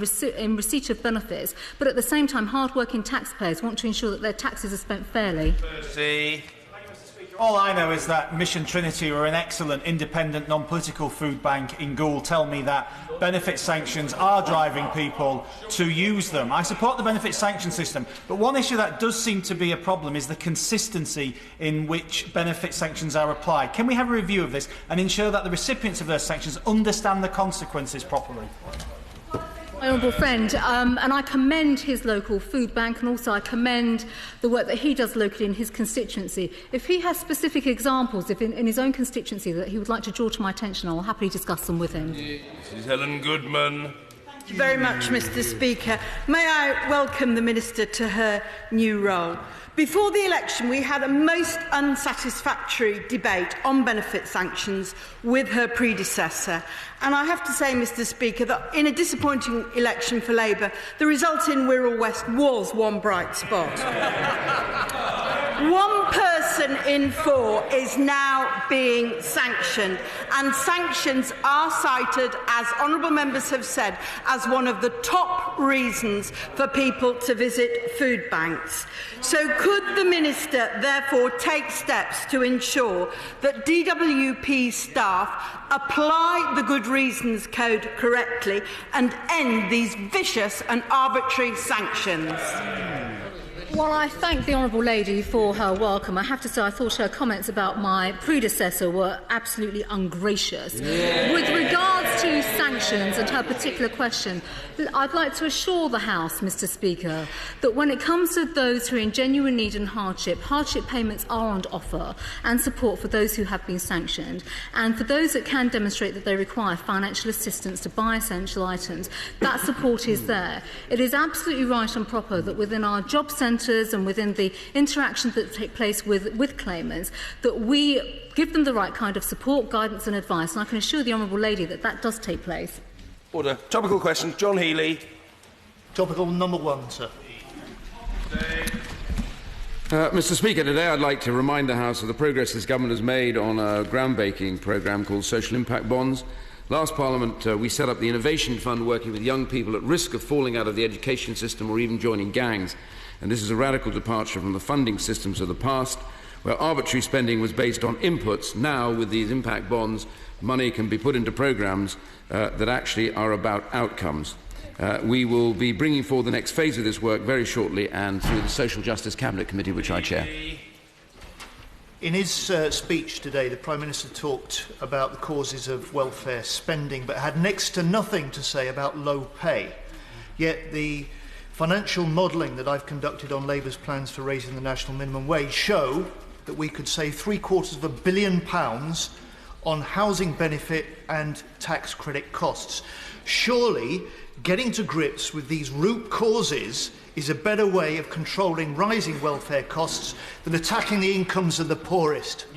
receipt of benefits, but at the same time, hard-working taxpayers want to ensure that their taxes are spent fairly. All I know is that Mission Trinity are an excellent independent non-political food bank in Goole tell me that benefit sanctions are driving people to use them. I support the benefit sanction system, but one issue that does seem to be a problem is the consistency in which benefit sanctions are applied. Can we have a review of this and ensure that the recipients of those sanctions understand the consequences properly? My honourable friend, and I commend his local food bank, and also I commend the work that he does locally in his constituency. If he has specific examples in his own constituency that he would like to draw to my attention, I will happily discuss them with him. Mrs Helen Goodman. Thank you very much, Mr Speaker. May I welcome the Minister to her new role. Before the election, we had a most unsatisfactory debate on benefit sanctions with her predecessor. And I have to say, Mr Speaker, that in a disappointing election for Labour, the result in Wirral West was one bright spot. One person in 4 is now being sanctioned, and sanctions are cited, as honourable members have said, as one of the top reasons for people to visit food banks. So could the Minister therefore take steps to ensure that DWP staff apply the Good Reasons Code correctly and end these vicious and arbitrary sanctions? While I thank the honourable lady for her welcome, I have to say I thought her comments about my predecessor were absolutely ungracious. Yeah. With regards to sanctions and her particular question, I'd like to assure the House, Mr Speaker, that when it comes to those who are in genuine need and hardship payments are on offer and support for those who have been sanctioned. And for those that can demonstrate that they require financial assistance to buy essential items, that support is there. It is absolutely right and proper that within our job centres and within the interactions that take place with claimants, that we give them the right kind of support, guidance and advice. And I can assure the honourable lady that that does take place. Order. Topical questions. John Healey. Topical number 1, sir. Mr Speaker, today I'd like to remind the House of the progress this government has made on a groundbreaking programme called Social Impact Bonds. Last Parliament, we set up the Innovation Fund working with young people at risk of falling out of the education system or even joining gangs. And this is a radical departure from the funding systems of the past, where arbitrary spending was based on inputs. Now, with these impact bonds, money can be put into programmes that actually are about outcomes. We will be bringing forward the next phase of this work very shortly and through the Social Justice Cabinet Committee, which I chair. In his speech today, the Prime Minister talked about the causes of welfare spending, but had next to nothing to say about low pay. Yet the financial modelling that I've conducted on Labour's plans for raising the national minimum wage show that we could save £750 million on housing benefit and tax credit costs. Surely, getting to grips with these root causes is a better way of controlling rising welfare costs than attacking the incomes of the poorest.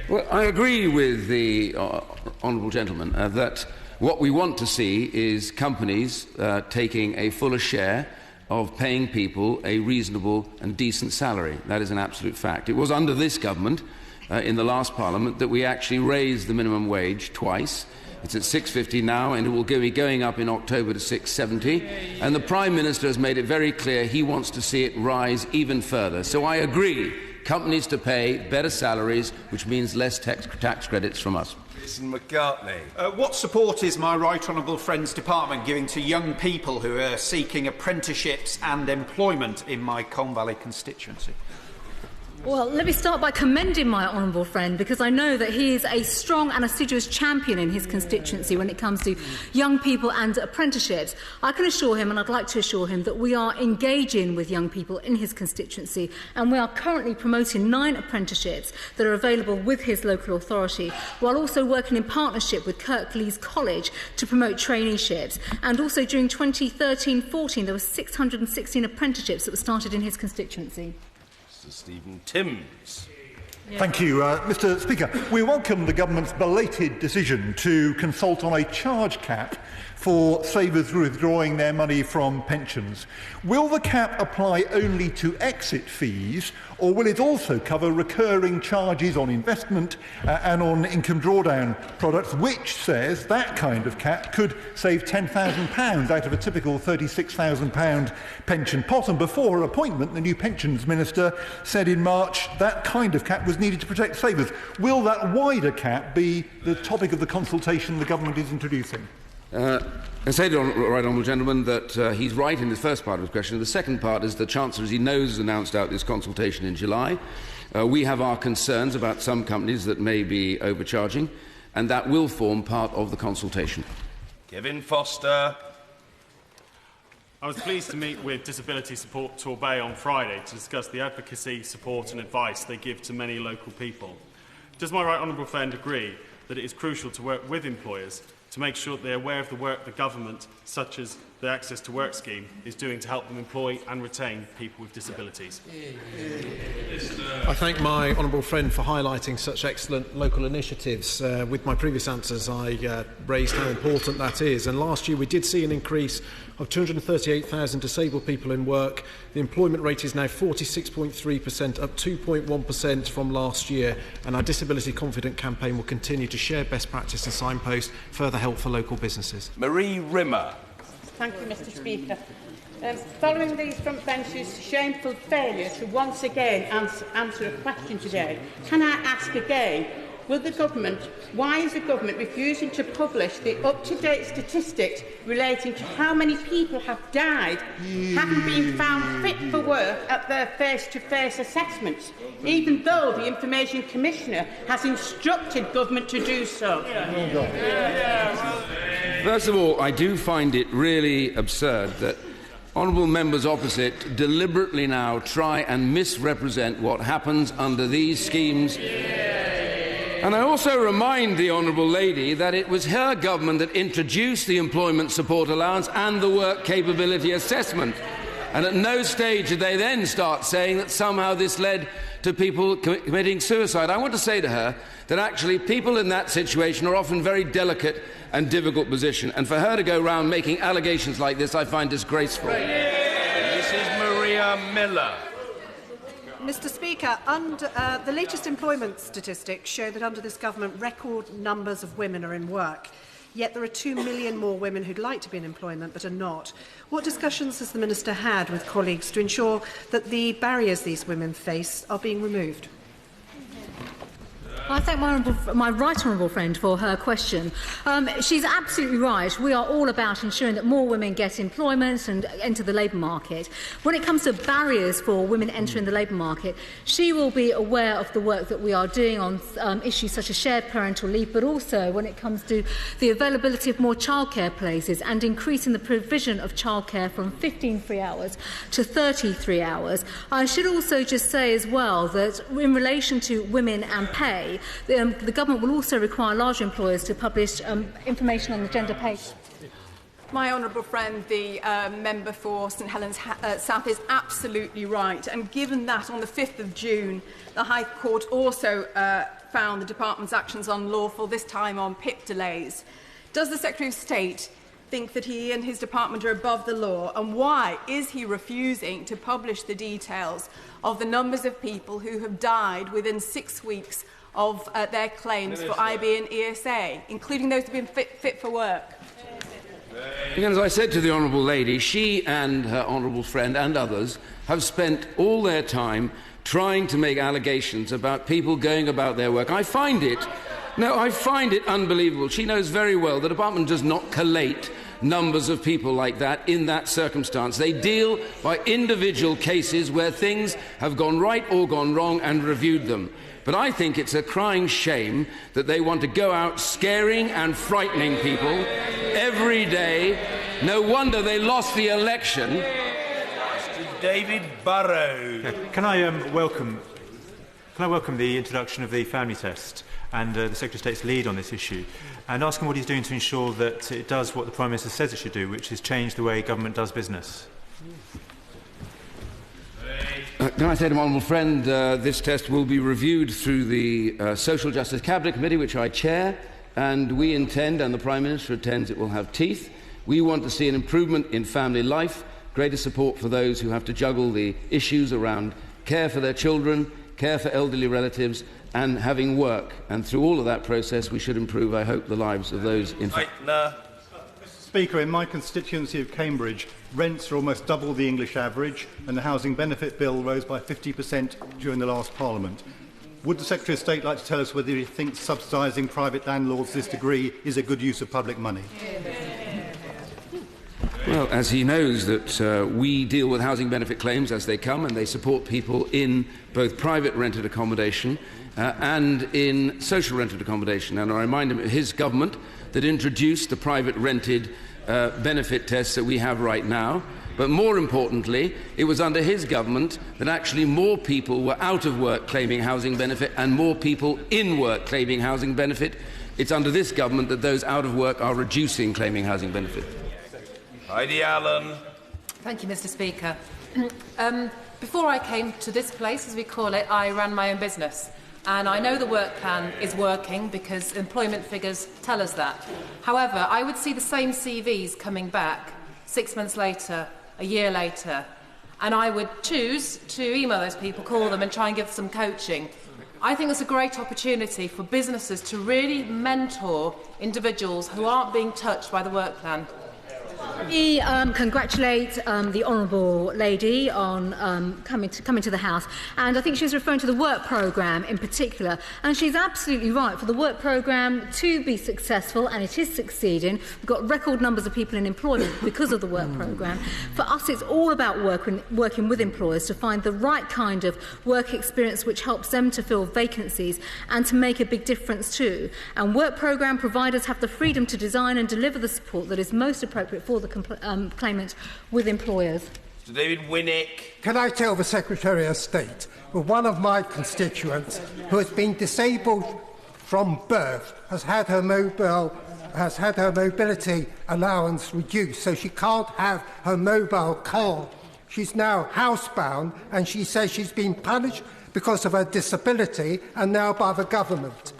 Well, I agree with the honourable gentleman that what we want to see is companies taking a fuller share of paying people a reasonable and decent salary. That is an absolute fact. It was under this government, in the last Parliament, that we actually raised the minimum wage twice. It's at £6.50 now, and it will be going up in October to £6.70. And the Prime Minister has made it very clear he wants to see it rise even further. So I agree, companies to pay better salaries, which means less tax credits from us. McCartney. What support is my right honourable friend's department giving to young people who are seeking apprenticeships and employment in my Colne Valley constituency? Well, let me start by commending my honourable friend, because I know that he is a strong and assiduous champion in his constituency when it comes to young people and apprenticeships. I can assure him, and I'd like to assure him, that we are engaging with young people in his constituency, and we are currently promoting 9 apprenticeships that are available with his local authority, while also working in partnership with Kirklees College to promote traineeships. And also during 2013-14, there were 616 apprenticeships that were started in his constituency. Stephen Timms. Thank you, Mr Speaker. We welcome the Government's belated decision to consult on a charge cap for savers withdrawing their money from pensions. Will the cap apply only to exit fees, or will it also cover recurring charges on investment and on income drawdown products, which says that kind of cap could save £10,000 out of a typical £36,000 pension pot? And before her appointment, the new Pensions Minister said in March that kind of cap was needed to protect savers. Will that wider cap be the topic of the consultation the government is introducing? I say to the right honourable gentleman that he's right in the first part of his question. The second part is the Chancellor, as he knows, has announced out this consultation in July. We have our concerns about some companies that may be overcharging, and that will form part of the consultation. Kevin Foster. I was pleased to meet with Disability Support Torbay on Friday to discuss the advocacy, support and advice they give to many local people. Does my right honourable friend agree that it is crucial to work with employers to make sure that they are aware of the work the government, such as the Access to Work scheme, is doing to help them employ and retain people with disabilities? I thank my honourable friend for highlighting such excellent local initiatives. With my previous answers, I raised how important that is. And last year we did see an increase of 238,000 disabled people in work. The employment rate is now 46.3%, up 2.1% from last year. And our Disability Confident campaign will continue to share best practice and signpost further help for local businesses. Marie Rimmer. Thank you, Mr Speaker. Following these front benches' shameful failure to once again answer a question today, can I ask again, why is the government refusing to publish the up-to-date statistics relating to how many people have died, having been found fit for work at their face-to-face assessments, even though the Information Commissioner has instructed government to do so? First of all, I do find it really absurd that honourable members opposite deliberately now try and misrepresent what happens under these schemes. And I also remind the honourable lady that it was her government that introduced the Employment Support Allowance and the Work Capability Assessment. And at no stage did they then start saying that somehow this led to people committing suicide. I want to say to her that actually people in that situation are often very delicate and difficult position. And for her to go round making allegations like this, I find disgraceful. Mrs. Maria Miller. Mr Speaker, the latest employment statistics show that under this government record numbers of women are in work. Yet there are 2 million more women who'd like to be in employment but are not. What discussions has the Minister had with colleagues to ensure that the barriers these women face are being removed? I thank my right honourable friend for her question. She's absolutely right. We are all about ensuring that more women get employment and enter the labour market. When it comes to barriers for women entering the labour market, she will be aware of the work that we are doing on issues such as shared parental leave, but also when it comes to the availability of more childcare places and increasing the provision of childcare from 15 free hours to 33 hours. I should also just say as well that in relation to women and pay, the government will also require large employers to publish information on the gender pay. My honourable friend, the member for St Helens South, is absolutely right. And given that on the 5th of June, the High Court also found the Department's actions unlawful, this time on PIP delays, does the Secretary of State think that he and his department are above the law, and why is he refusing to publish the details of the numbers of people who have died within 6 weeks of their claims for IB and ESA, including those who have been fit for work? Again, as I said to the honourable lady, she and her honourable friend and others have spent all their time trying to make allegations about people going about their work. I find it unbelievable. She knows very well the department does not collate numbers of people like that in that circumstance. They deal by individual cases where things have gone right or gone wrong and reviewed them. But I think it's a crying shame that they want to go out scaring and frightening people every day. No wonder they lost the election. Mr. David Burrows. Can I welcome the introduction of the family test and the Secretary of State's lead on this issue, and ask him what he's doing to ensure that it does what the Prime Minister says it should do, which is change the way government does business. Can I say to my honourable friend, this test will be reviewed through the Social Justice Cabinet Committee, which I chair, and we intend, and the Prime Minister intends, it will have teeth. We want to see an improvement in family life, greater support for those who have to juggle the issues around care for their children, care for elderly relatives, and having work. And through all of that process, we should improve, I hope, the lives of those in fact. Mr. Speaker, in my constituency of Cambridge, rents are almost double the English average, and the housing benefit bill rose by 50% during the last Parliament. Would the Secretary of State like to tell us whether he thinks subsidising private landlords to this degree is a good use of public money? Well, as he knows that we deal with housing benefit claims as they come, and they support people in both private rented accommodation and in social rented accommodation. And I remind him of his government that introduced the private rented benefit tests that we have right now. But more importantly, it was under his government that actually more people were out of work claiming housing benefit and more people in work claiming housing benefit. It's under this government that those out of work are reducing claiming housing benefit. Heidi Allen. Thank you, Mr. Speaker. Before I came to this place, as we call it, I ran my own business. And I know the work plan is working because employment figures tell us that. However, I would see the same CVs coming back 6 months later, a year later, and I would choose to email those people, call them and try and give some coaching. I think it's a great opportunity for businesses to really mentor individuals who aren't being touched by the work plan. We congratulate the Honourable Lady on coming to the House, and I think she was referring to the work programme in particular, and she's absolutely right. For the work programme to be successful, and it is succeeding, we've got record numbers of people in employment because of the work programme. For us, it's all about working with employers to find the right kind of work experience which helps them to fill vacancies and to make a big difference too. And work programme providers have the freedom to design and deliver the support that is most appropriate for the claimant with employers. Mr. David Winnick. Can I tell the Secretary of State that one of my constituents who has been disabled from birth has had her mobility allowance reduced, so she can't have her mobile car. She's now housebound, and she says she's been punished because of her disability and now by the government.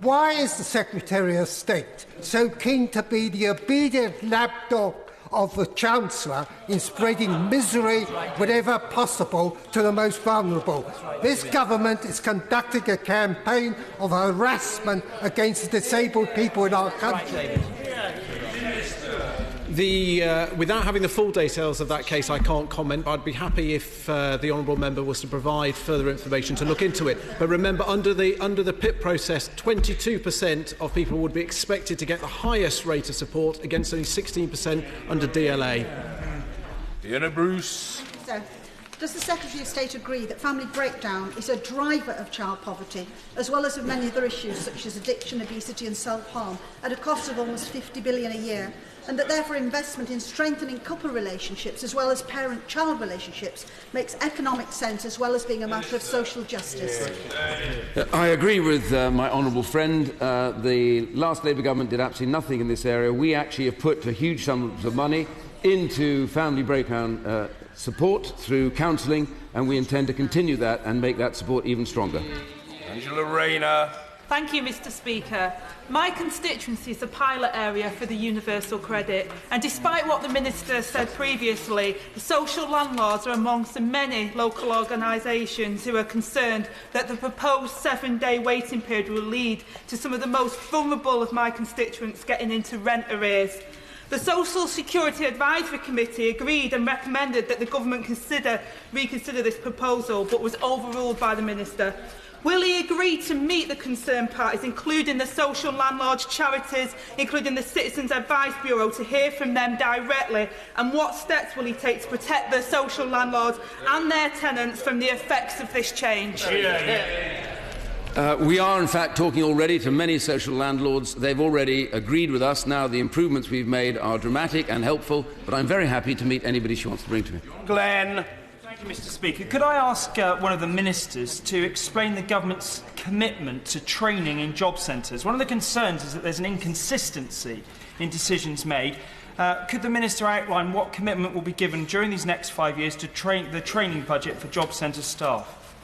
Why is the Secretary of State so keen to be the obedient lapdog of the Chancellor in spreading misery whenever possible to the most vulnerable? This government is conducting a campaign of harassment against the disabled people in our country. Without having the full details of that case, I can't comment, but I'd be happy if the Honourable Member was to provide further information to look into it. But remember, under the PIP process, 22% of people would be expected to get the highest rate of support against only 16% under DLA. Fiona Bruce. So, does the Secretary of State agree that family breakdown is a driver of child poverty, as well as of many other issues such as addiction, obesity and self-harm, at a cost of almost $50 billion a year, and that therefore investment in strengthening couple relationships as well as parent-child relationships makes economic sense as well as being a matter of social justice? I agree with my honourable friend. The last Labour government did absolutely nothing in this area. We actually have put a huge sums of money into family breakdown support through counselling, and we intend to continue that and make that support even stronger. Angela Rayner. Thank you, Mr. Speaker. My constituency is a pilot area for the universal credit, and despite what the Minister said previously, the social landlords are amongst the many local organisations who are concerned that the proposed 7-day waiting period will lead to some of the most vulnerable of my constituents getting into rent arrears. The Social Security Advisory Committee agreed and recommended that the Government reconsider this proposal, but was overruled by the Minister. Will he agree to meet the concerned parties, including the social landlords, charities, including the Citizens Advice Bureau, to hear from them directly? And what steps will he take to protect the social landlords and their tenants from the effects of this change? We are, in fact, talking already to many social landlords. They've already agreed with us. Now, the improvements we've made are dramatic and helpful, but I'm very happy to meet anybody she wants to bring to me. Glenn. Thank you, Mr. Speaker. Could I ask one of the ministers to explain the government's commitment to training in job centres? One of the concerns is that there's an inconsistency in decisions made. Could the minister outline what commitment will be given during these next 5 years to the training budget for job centre staff?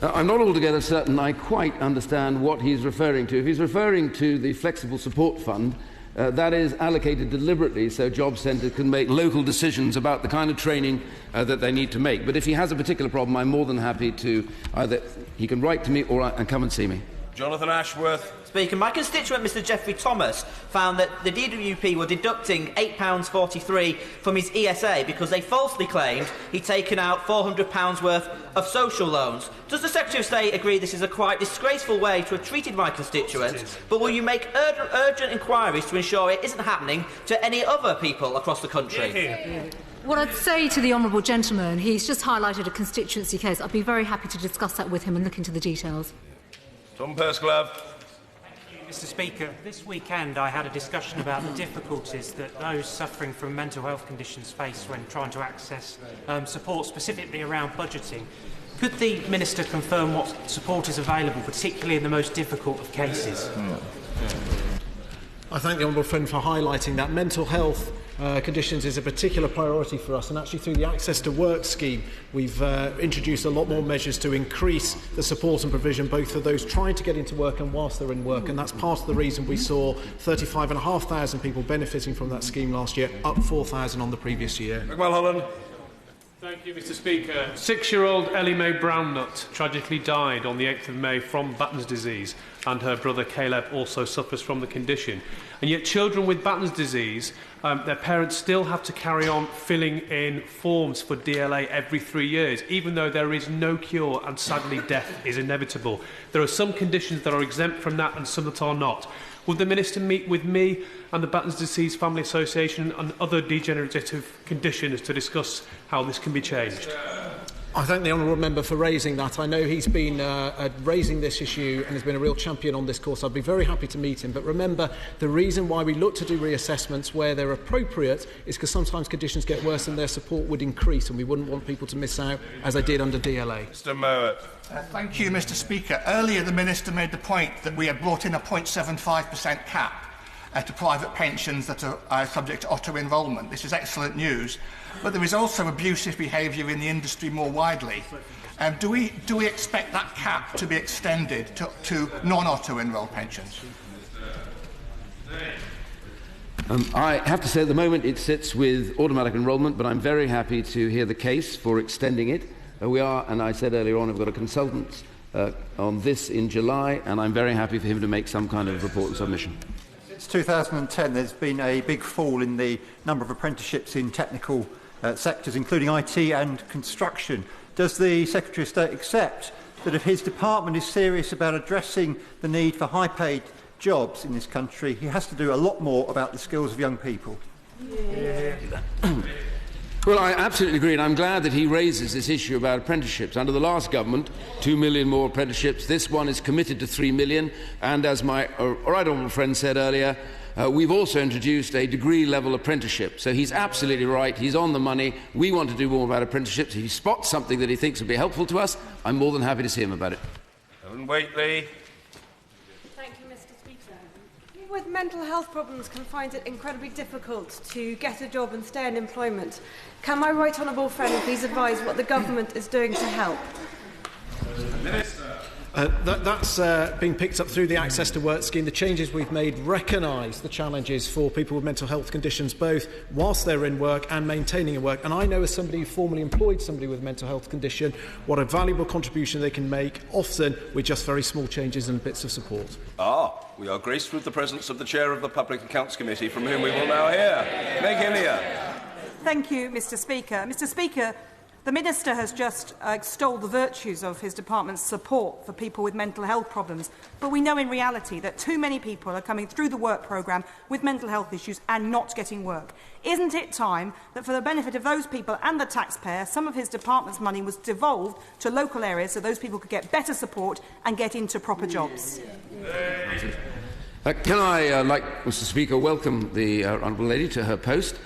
I'm not altogether certain I quite understand what he's referring to. If he's referring to the Flexible Support Fund, that is allocated deliberately so job centres can make local decisions about the kind of training that they need to make. But if he has a particular problem, I'm more than happy to either he can write to me or come and see me. Jonathan Ashworth. Speaker, my constituent, Mr Geoffrey Thomas, found that the DWP were deducting £8.43 from his ESA because they falsely claimed he'd taken out £400 worth of social loans. Does the Secretary of State agree this is a quite disgraceful way to have treated my constituent, but will you make urgent inquiries to ensure it isn't happening to any other people across the country? What I'd say to the honourable gentleman, he's just highlighted a constituency case. I'd be very happy to discuss that with him and look into the details. Tom Pursglove. Mr Speaker, this weekend I had a discussion about the difficulties that those suffering from mental health conditions face when trying to access support, specifically around budgeting. Could the Minister confirm what support is available, particularly in the most difficult of cases? I thank the honourable friend for highlighting that. Mental health conditions is a particular priority for us, and actually through the Access to Work scheme we've introduced a lot more measures to increase the support and provision both for those trying to get into work and whilst they're in work, and that's part of the reason we saw 35,500 people benefiting from that scheme last year, up 4,000 on the previous year. Holland. Thank you, Mr Speaker. 6-year-old Ellie Mae Brownnut tragically died on the 8th of May from Batten's disease, and her brother Caleb also suffers from the condition. And yet children with Batten's disease, their parents still have to carry on filling in forms for DLA every 3 years, even though there is no cure and sadly death is inevitable. There are some conditions that are exempt from that and some that are not. Would the Minister meet with me and the Batten's Disease Family Association and other degenerative conditions to discuss how this can be changed? I thank the honourable member for raising that. I know he's been raising this issue and has been a real champion on this course. I'd be very happy to meet him. But remember, the reason why we look to do reassessments where they're appropriate is because sometimes conditions get worse and their support would increase, and we wouldn't want people to miss out, as they did under DLA. Mr Mowat. Thank you, Mr Speaker. Earlier, the Minister made the point that we had brought in a 0.75% cap to private pensions that are subject to auto-enrolment. This is excellent news. But there is also abusive behaviour in the industry more widely. Do we expect that cap to be extended to non-auto-enroll pensions? I have to say at the moment it sits with automatic enrolment, but I'm very happy to hear the case for extending it. We are, and I said earlier on, I've got a consultant on this in July, and I'm very happy for him to make some kind of report and submission. Since 2010, there's been a big fall in the number of apprenticeships in technical sectors, including IT and construction. Does the Secretary of State accept that if his department is serious about addressing the need for high-paid jobs in this country, he has to do a lot more about the skills of young people? Well, I absolutely agree, and I'm glad that he raises this issue about apprenticeships. Under the last government, 2 million more apprenticeships. This one is committed to 3 million, and as my right honourable friend said earlier, we've also introduced a degree-level apprenticeship. So he's absolutely right. He's on the money. We want to do more about apprenticeships. If he spots something that he thinks would be helpful to us, I'm more than happy to see him about it. Ellen Waitley. Thank you, Mr Speaker. People with mental health problems can find it incredibly difficult to get a job and stay in employment. Can my right honourable friend please advise what the government is doing to help? Minister. That's being picked up through the Access to Work scheme. The changes we've made recognise the challenges for people with mental health conditions, both whilst they're in work and maintaining a work. And I know, as somebody who formerly employed somebody with a mental health condition, what a valuable contribution they can make, often with just very small changes and bits of support. We are graced with the presence of the Chair of the Public Accounts Committee, from whom we will now hear. Meg Hillier. Thank you, Mr Speaker. Mr Speaker, the Minister has just extolled the virtues of his department's support for people with mental health problems, but we know in reality that too many people are coming through the work programme with mental health issues and not getting work. Isn't it time that, for the benefit of those people and the taxpayer, some of his department's money was devolved to local areas so those people could get better support and get into proper jobs? Can I, like Mr Speaker, welcome the Honourable Lady to her post.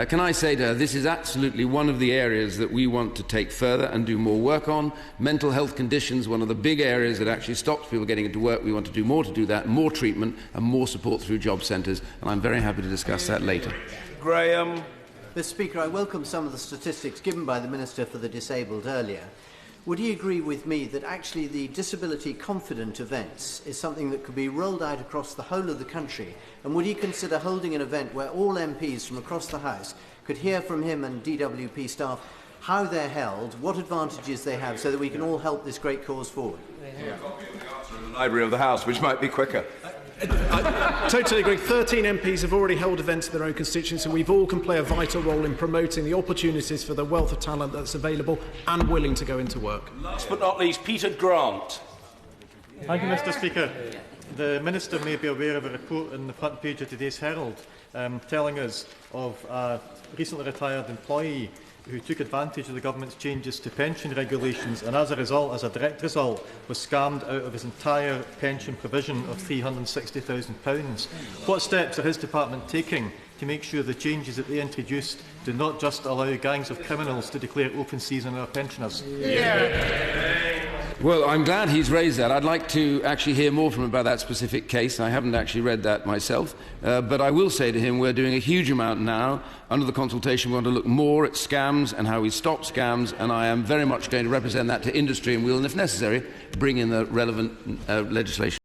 Can I say to her, this is absolutely one of the areas that we want to take further and do more work on. Mental health conditions, one of the big areas that actually stops people getting into work. We want to do more to do that, more treatment and more support through job centres, and I'm very happy to discuss that later. Grahame. Mr Speaker, I welcome some of the statistics given by the Minister for the Disabled earlier. would he agree with me that actually the disability confident events is something that could be rolled out across the whole of the country? And would he consider holding an event where all MPs from across the House could hear from him and DWP staff how they're held, what advantages they have, so that we can all help this great cause forward? In the library of the House, which might be quicker. I totally agree. 13 MPs have already held events in their own constituency, and we all can play a vital role in promoting the opportunities for the wealth of talent that's available and willing to go into work. Last but not least, Peter Grant. Thank you, Mr. Speaker. The Minister may be aware of a report in the front page of today's Herald telling us of a recently retired employee who took advantage of the government's changes to pension regulations and as a direct result, was scammed out of his entire pension provision of £360,000. What steps are his department taking to make sure the changes that they introduced do not just allow gangs of criminals to declare open season on our pensioners? Well, I'm glad he's raised that. I'd like to actually hear more from him about that specific case. I haven't actually read that myself. But I will say to him, we're doing a huge amount now. Under the consultation, we want to look more at scams and how we stop scams, and I am very much going to represent that to industry, and will, if necessary, bring in the relevant legislation.